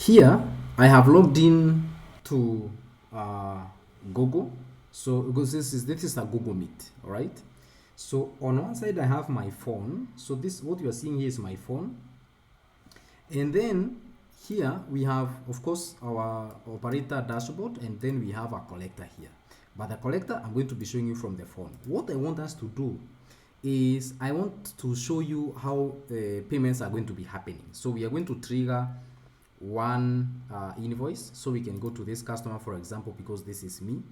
Here I have logged in to uh, Google. So because this is a Google Meet, all right. So on one side I have my phone. So this what you are seeing here is my phone, and then here we have, of course, our operator dashboard, and then we have a collector here. But the collector I'm going to be showing you from the phone. What I want us to do is I want to show you how payments are going to be happening. So we are going to trigger one invoice. So we can go to this customer, for example, because this is me,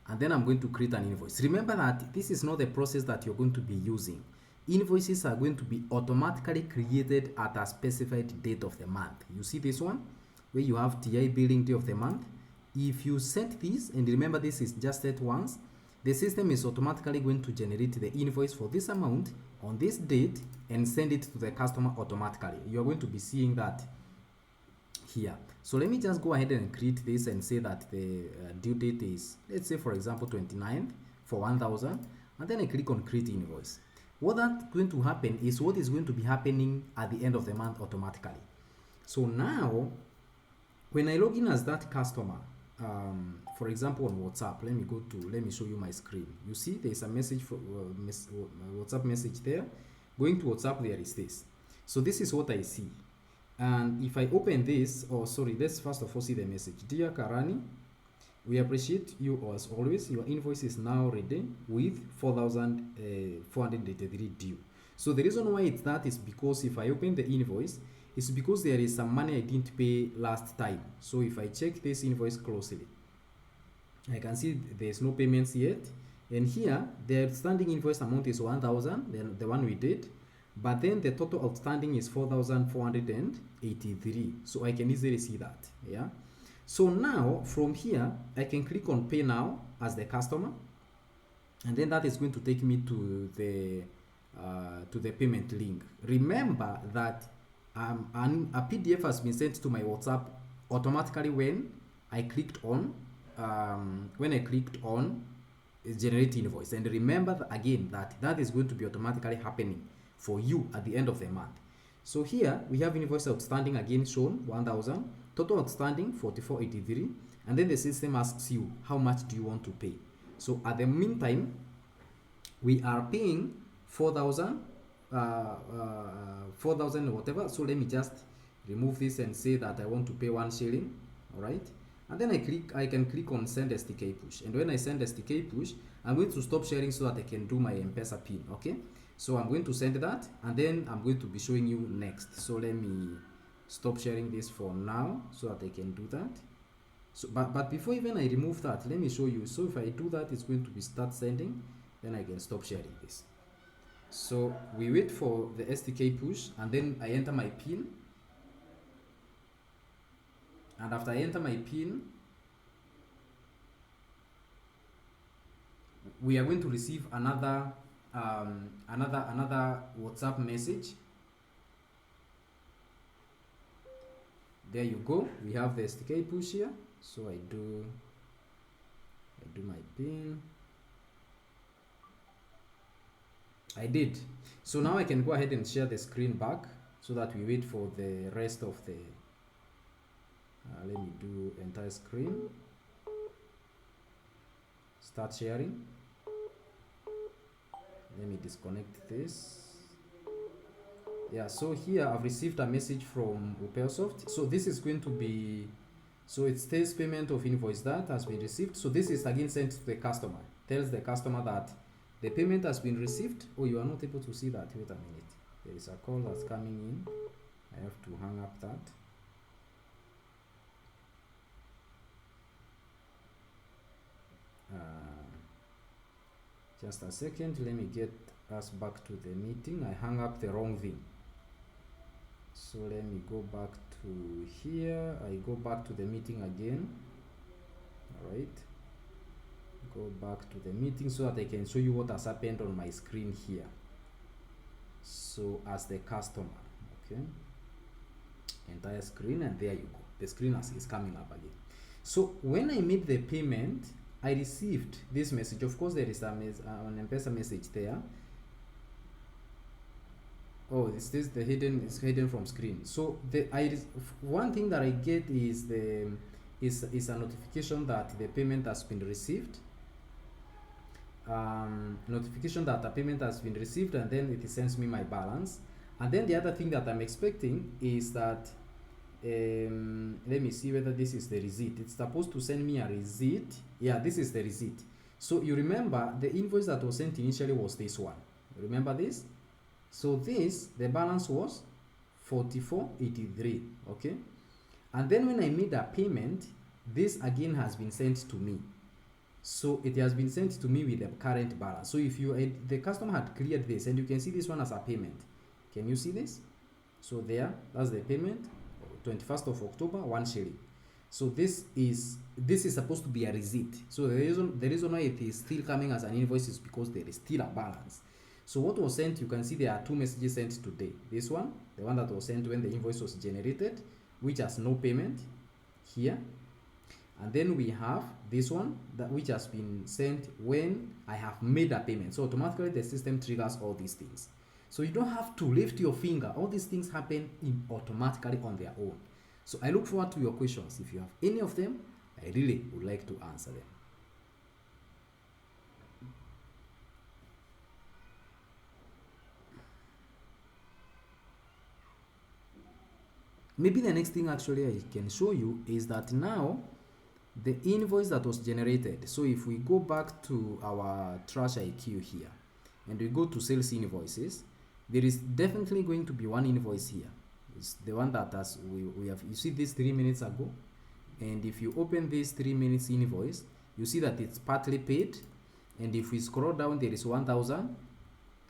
and then I'm going to create an invoice. Remember that this is not the process that you're going to be using. Invoices are going to be automatically created at a specified date of the month. You see this one where you have TI billing day of the month. If you set this, and remember this is just set once, the system is automatically going to generate the invoice for this amount on this date and send it to the customer automatically. You're going to be seeing that here. So let me just go ahead and create this and say that the due date is, let's say, for example, 29th for 1000, and then I click on create invoice. What that's going to happen is what is going to be happening at the end of the month automatically. So now when I log in as that customer, for example on WhatsApp, let me show you my screen. You see there's a message for WhatsApp message there. Going to WhatsApp, there is this. So this is what I see. And if I open this, let's first of all see the message. Dear Karani, we appreciate you as always. Your invoice is now ready with 4,483 due. So the reason why it's that is because if I open the invoice, it's because there is some money I didn't pay last time. So if I check this invoice closely, I can see there's no payments yet. And here, the outstanding invoice amount is 1,000, the one we did. But then the total outstanding is 4,483. So I can easily see that. Yeah. So now from here, I can click on pay now as the customer. And then that is going to take me to the payment link. Remember that a PDF has been sent to my WhatsApp automatically when I clicked on generate invoice. And remember again that is going to be automatically happening for you at the end of the month. So here we have invoice outstanding again shown 1,000, total outstanding 4,483, and then the system asks you how much do you want to pay. So at the meantime, we are paying 4,000 whatever. So let me just remove this and say that I want to pay 1 shilling. All right, and then I can click on send SDK push, and when I send SDK push, I'm going to stop sharing so that I can do my M-Pesa pin. Okay, so I'm going to send that, and then I'm going to be showing you next. So let me stop sharing this for now so that I can do that. So but before even I remove that, let me show you. So if I do that, it's going to be start sending, then I can stop sharing this. So we wait for the SDK push, and then I enter my pin, and after I enter my pin, we are going to receive another WhatsApp message. There you go, we have the SDK push here. So I do my pin. I did. So now I can go ahead and share the screen back so that we wait for the rest of the let me do entire screen, start sharing. Let me disconnect this. Yeah, so here I've received a message from Upeosoft. So this is going to be, so it says payment of invoice that has been received. So this is again sent to the customer, tells the customer that the payment has been received. Oh, you are not able to see that. Wait a minute, there is a call that's coming in. I have to hang up that. Just a second, let me get us back to the meeting. I hung up the wrong thing. So let me go back to here. I go back to the meeting again. All right. Go back to the meeting so that I can show you what has happened on my screen here. So as the customer, okay. Entire screen, and there you go. The screen is coming up again. So when I made the payment, I received this message. Of course, there is an M-Pesa message there. Oh, is this the hidden? Is hidden from screen. So one thing that I get is is a notification that the payment has been received. Notification that a payment has been received, and then it sends me my balance. And then the other thing that I'm expecting is that let me see whether this is the receipt. It's supposed to send me a receipt. Yeah, this is the receipt. So you remember the invoice that was sent initially was this one. Remember this? So the balance was 44.83. Okay, and then when I made a payment, this again has been sent to me. So it has been sent to me with the current balance. So if the customer had cleared this, and you can see this one as a payment. Can you see this? So that's the payment, 21st of October, 1 shilling. So this is supposed to be a receipt. So the reason why it is still coming as an invoice is because there is still a balance. So what was sent, you can see there are two messages sent today. This one, the one that was sent when the invoice was generated, which has no payment here. And then we have this one which has been sent when I have made a payment. So automatically the system triggers all these things. So you don't have to lift your finger. All these things happen automatically on their own. So I look forward to your questions. If you have any of them, I really would like to answer them. Maybe the next thing actually I can show you is that now the invoice that was generated. So if we go back to our TrashIQ here and we go to sales invoices, there is definitely going to be one invoice here. It's the one that we have. You see this 3 minutes ago, and if you open this 3 minutes invoice, you see that it's partly paid. And if we scroll down, there is 1,000,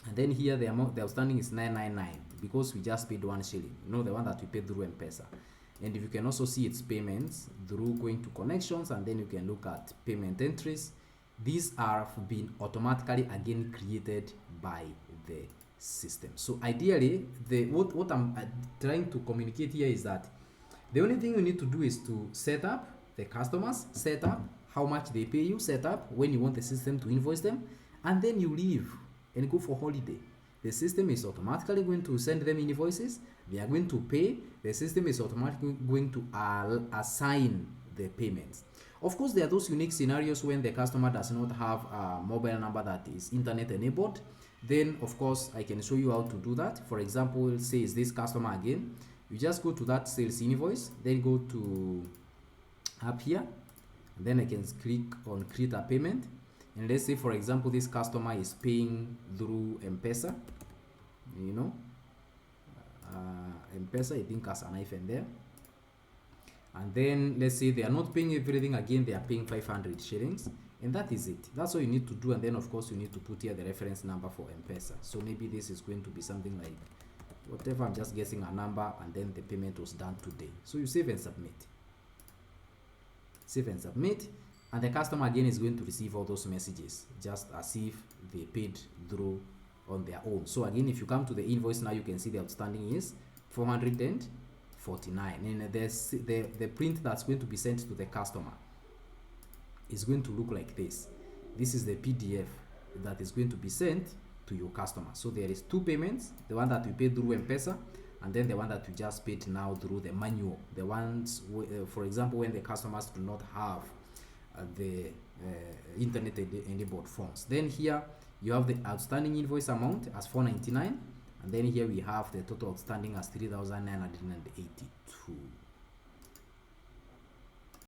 and then here the outstanding is 999 because we just paid 1 shilling. You know, the one that we paid through M-Pesa. And if you can also see its payments through going to connections, and then you can look at payment entries. These are been automatically again created by the system. So ideally, what I'm trying to communicate here is that the only thing you need to do is to set up the customers, set up how much they pay you, set up when you want the system to invoice them, and then you leave and go for holiday. The system is automatically going to send them invoices. They are going to pay. The system is automatically going to assign the payments. Of course, there are those unique scenarios when the customer does not have a mobile number that is internet enabled. Then, of course, I can show you how to do that. For example, say is this customer again. You just go to that sales invoice, then go to up here, and then I can click on create a payment. And let's say, for example, this customer is paying through M-Pesa. You know, M-Pesa, I think has an hyphen there. And then let's say they are not paying everything again, they are paying 500 shillings, and that is it. That's all you need to do. And then of course you need to put here the reference number for M-Pesa. So maybe this is going to be something like whatever, I'm just guessing a number, and then the payment was done today. So you save and submit. Save and submit, and the customer again is going to receive all those messages just as if they paid through on their own. So again, if you come to the invoice now, you can see the outstanding is 449, and the print that's going to be sent to the customer is going to look like this. This is the PDF that is going to be sent to your customer. So there is two payments, the one that we paid through M-Pesa, and then the one that we just paid now through the manual. The ones, for example, when the customers do not have the internet enabled phones. Then here you have the outstanding invoice amount as 499, and then here we have the total outstanding as 3,982.